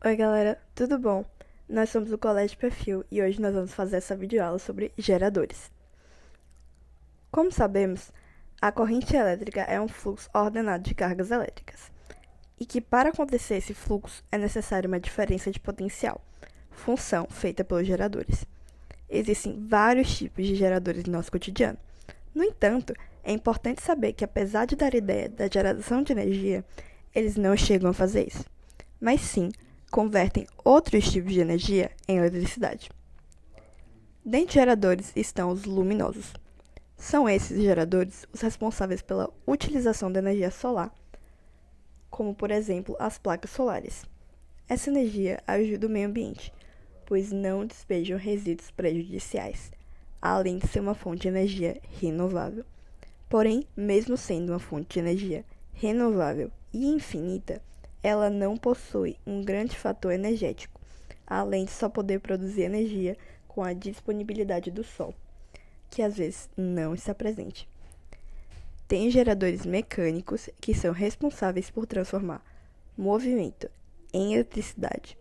Oi galera, tudo bom? Nós somos do Colégio Perfil e hoje nós vamos fazer essa videoaula sobre geradores. Como sabemos, a corrente elétrica é um fluxo ordenado de cargas elétricas e que para acontecer esse fluxo é necessária uma diferença de potencial, função feita pelos geradores. Existem vários tipos de geradores no nosso cotidiano. No entanto, é importante saber que apesar de dar ideia da geração de energia, eles não chegam a fazer isso, mas sim convertem outros tipos de energia em eletricidade. Dentre geradores estão os luminosos. São esses geradores os responsáveis pela utilização da energia solar, como por exemplo as placas solares. Essa energia ajuda o meio ambiente, pois não despejam resíduos prejudiciais, além de ser uma fonte de energia renovável. Porém, mesmo sendo uma fonte de energia renovável e infinita, ela não possui um grande fator energético, além de só poder produzir energia com a disponibilidade do Sol, que às vezes não está presente. Tem geradores mecânicos que são responsáveis por transformar movimento em eletricidade.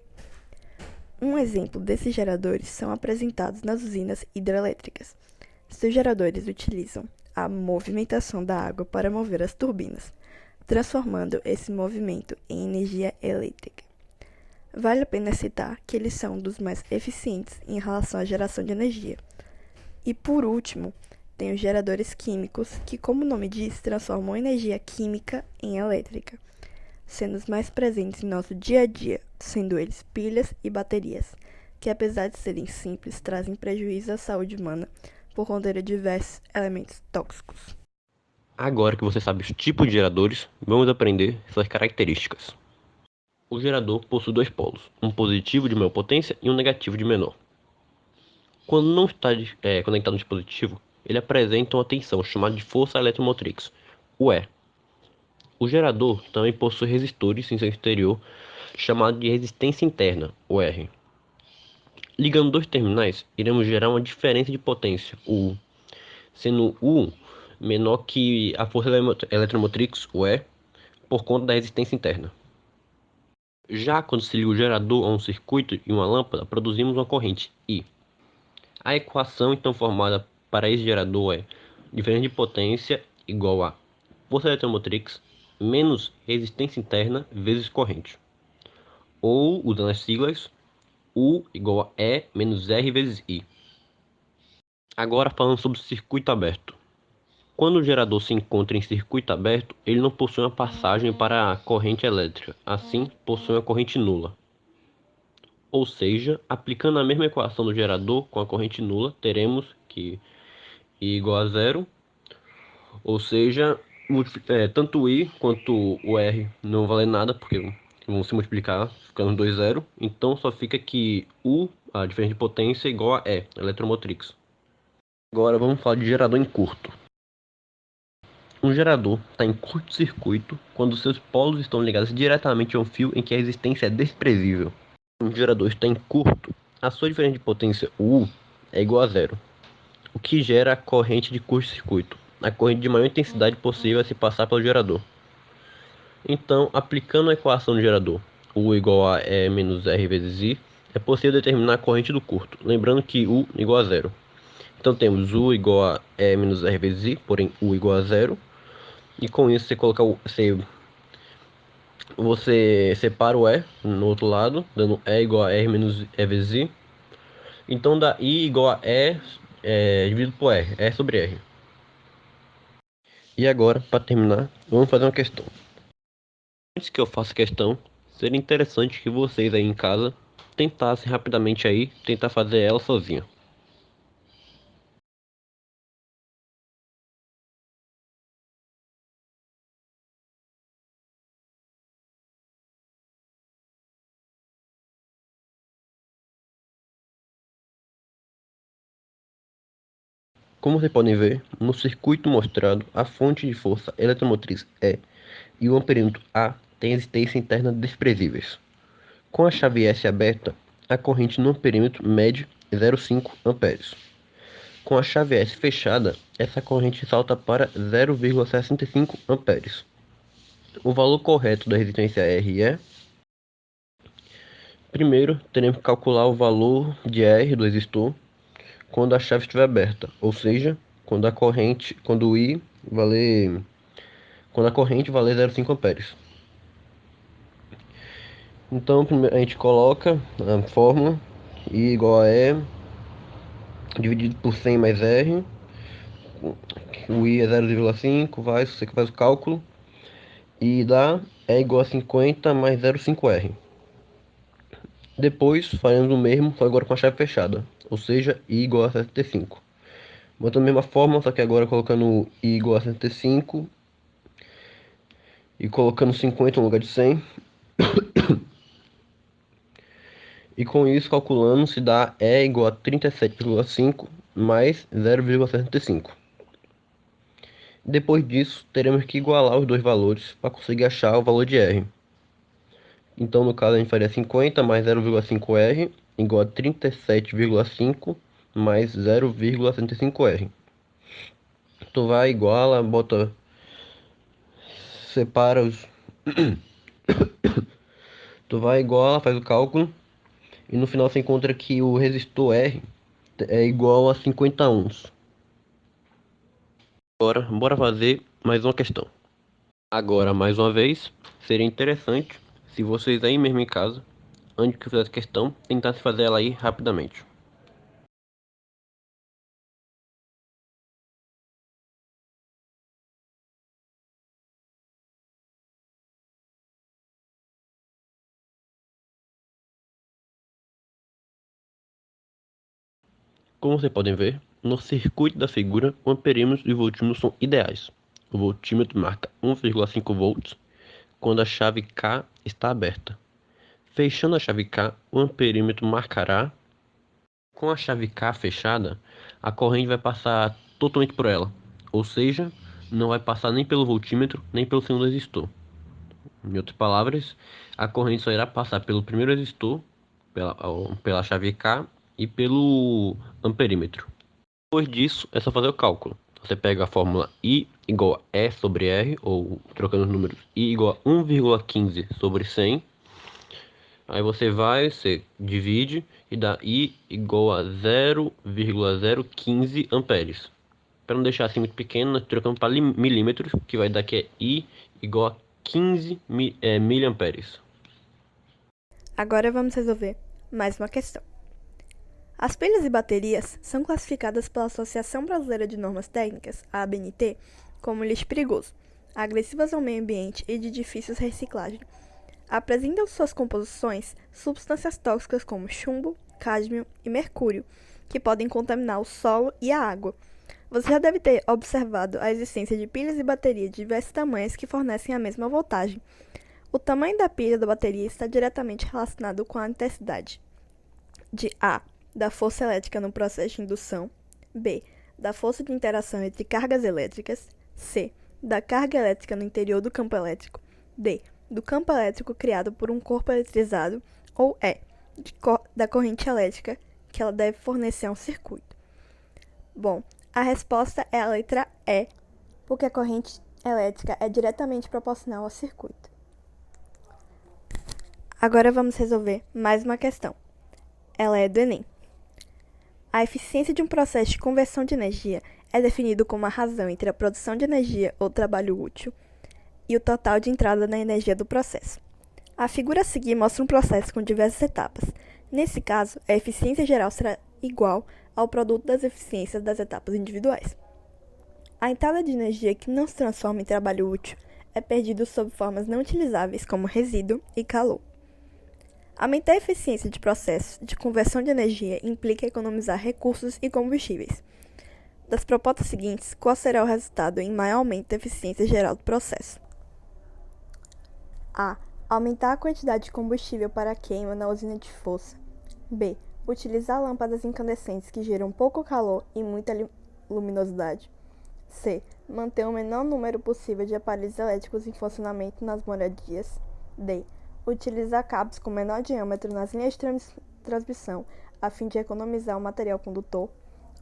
Um exemplo desses geradores são apresentados nas usinas hidrelétricas. Seus geradores utilizam a movimentação da água para mover as turbinas, transformando esse movimento em energia elétrica. Vale a pena citar que eles são dos mais eficientes em relação à geração de energia. E por último, tem os geradores químicos, que, como o nome diz, transformam energia química em elétrica, sendo os mais presentes em nosso dia a dia, sendo eles pilhas e baterias, que apesar de serem simples, trazem prejuízo à saúde humana por conter diversos elementos tóxicos. Agora que você sabe os tipos de geradores, vamos aprender suas características. O gerador possui dois polos, um positivo de maior potência e um negativo de menor. Quando não está conectado no dispositivo, ele apresenta uma tensão chamada de força eletromotriz, o E. O gerador também possui resistores em seu exterior, chamado de resistência interna, o R. Ligando dois terminais, iremos gerar uma diferença de potência, U, sendo U menor que a força eletromotriz, o E, por conta da resistência interna. Já quando se liga o gerador a um circuito e uma lâmpada, produzimos uma corrente I. A equação então formada para esse gerador é diferença de potência igual a força eletromotriz menos resistência interna vezes corrente. Ou, usando as siglas, U igual a E menos R vezes I. Agora falando sobre o circuito aberto. Quando o gerador se encontra em circuito aberto, ele não possui uma passagem para a corrente elétrica, assim possui uma corrente nula. Ou seja, aplicando a mesma equação do gerador com a corrente nula, teremos que I igual a zero, ou seja, tanto o I quanto o R não vale nada, porque vão se multiplicar, ficando 2 zero. Então só fica que U, a diferença de potência, é igual a E, eletromotriz. Agora vamos falar de gerador em curto. Um gerador está em curto-circuito quando seus polos estão ligados diretamente a um fio em que a resistência é desprezível. Um gerador está em curto, a sua diferença de potência U é igual a zero, o que gera a corrente de curto-circuito, a corrente de maior intensidade possível a se passar pelo gerador. Então, aplicando a equação do gerador, U igual a E menos R vezes I, é possível determinar a corrente do curto, lembrando que U igual a zero. Então temos U igual a E menos R vezes I, porém U igual a zero, e com isso você separa o E no outro lado, dando E igual a R menos E vezes I. Então dá I igual a dividido por R, E sobre R. E agora, para terminar, vamos fazer uma questão. Antes que eu faça a questão, seria interessante que vocês aí em casa tentassem rapidamente aí tentar fazer ela sozinha. Como vocês podem ver, no circuito mostrado, a fonte de força eletromotriz E e o amperímetro A têm resistência interna desprezíveis. Com a chave S aberta, a corrente no amperímetro mede 0,5 amperes. Com a chave S fechada, essa corrente salta para 0,65 amperes. O valor correto da resistência R é Primeiro, teremos que calcular o valor de R do resistor quando a chave estiver aberta, ou seja, quando a corrente valer 0,5 amperes. Então, primeiro a gente coloca a fórmula I igual a E dividido por 100 mais R. O I é 0,5, você que faz o cálculo. E dá E igual a 50 mais 0,5R. Depois faremos o mesmo, só agora com a chave fechada, ou seja, I igual a 75. Botando a mesma fórmula, só que agora colocando I igual a 75 e colocando 50 no lugar de 100. E com isso calculando se dá E igual a 37,5 mais 0,65. Depois disso, teremos que igualar os dois valores para conseguir achar o valor de R. Então, no caso, a gente faria 50 mais 0,5R igual a 37,5 mais 0,75R. Tu vai, iguala, bota, separa os... Tu vai, iguala, faz o cálculo e no final você encontra que o resistor R é igual a 50 ohms. Agora, bora fazer mais uma questão. Agora, mais uma vez, seria interessante se vocês aí mesmo em casa, antes que eu fizesse questão, tentassem fazer ela aí rapidamente. Como vocês podem ver, no circuito da figura, o amperímetro e o voltímetro são ideais. O voltímetro marca 1,5 volts quando a chave K está aberta. Fechando a chave K, o amperímetro marcará. Com a chave K fechada, a corrente vai passar totalmente por ela, ou seja, não vai passar nem pelo voltímetro nem pelo segundo resistor. Em outras palavras, a corrente só irá passar pelo primeiro resistor, pela chave K e pelo amperímetro. Depois disso, é só fazer o cálculo. Você pega a fórmula I igual a E sobre R, ou trocando os números, I igual a 1,15 sobre 100. Aí você divide e dá I igual a 0,015 amperes. Para não deixar assim muito pequeno, nós trocamos para milímetros, que vai dar que é I igual a 15 miliamperes. Agora vamos resolver mais uma questão. As pilhas e baterias são classificadas pela Associação Brasileira de Normas Técnicas, a ABNT, como lixo perigoso, agressivas ao meio ambiente e de difícil reciclagem. Apresentam suas composições substâncias tóxicas como chumbo, cádmio e mercúrio, que podem contaminar o solo e a água. Você já deve ter observado a existência de pilhas e baterias de diversos tamanhos que fornecem a mesma voltagem. O tamanho da pilha da bateria está diretamente relacionado com a intensidade de A, da força elétrica no processo de indução, B, da força de interação entre cargas elétricas, C, da carga elétrica no interior do campo elétrico, D, do campo elétrico criado por um corpo eletrizado, ou E, da corrente elétrica que ela deve fornecer a um circuito. Bom, a resposta é a letra E, porque a corrente elétrica é diretamente proporcional ao circuito. Agora vamos resolver mais uma questão. Ela é do Enem. A eficiência de um processo de conversão de energia é definido como a razão entre a produção de energia ou trabalho útil e o total de entrada na energia do processo. A figura a seguir mostra um processo com diversas etapas. Nesse caso, a eficiência geral será igual ao produto das eficiências das etapas individuais. A entrada de energia que não se transforma em trabalho útil é perdida sob formas não utilizáveis como resíduo e calor. Aumentar a eficiência de processos de conversão de energia implica economizar recursos e combustíveis. Das propostas seguintes, qual será o resultado em maior aumento da eficiência geral do processo? A. Aumentar a quantidade de combustível para a queima na usina de força. B. Utilizar lâmpadas incandescentes que geram pouco calor e muita luminosidade. C. Manter o menor número possível de aparelhos elétricos em funcionamento nas moradias. D. Utilizar cabos com menor diâmetro nas linhas de transmissão a fim de economizar o material condutor.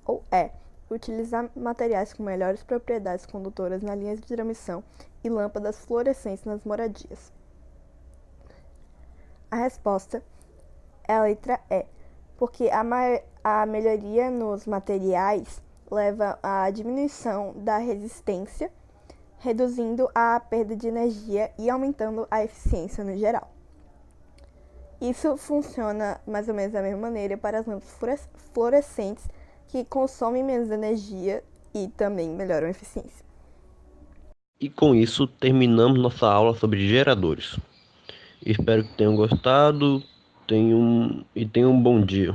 Ou E. Utilizar materiais com melhores propriedades condutoras nas linhas de transmissão e lâmpadas fluorescentes nas moradias. A resposta É a letra E, porque a melhoria nos materiais leva à diminuição da resistência, reduzindo a perda de energia e aumentando a eficiência no geral. Isso funciona mais ou menos da mesma maneira para as lâmpadas fluorescentes, que consomem menos energia e também melhoram a eficiência. E com isso terminamos nossa aula sobre geradores. Espero que tenham gostado. Tenham um bom dia.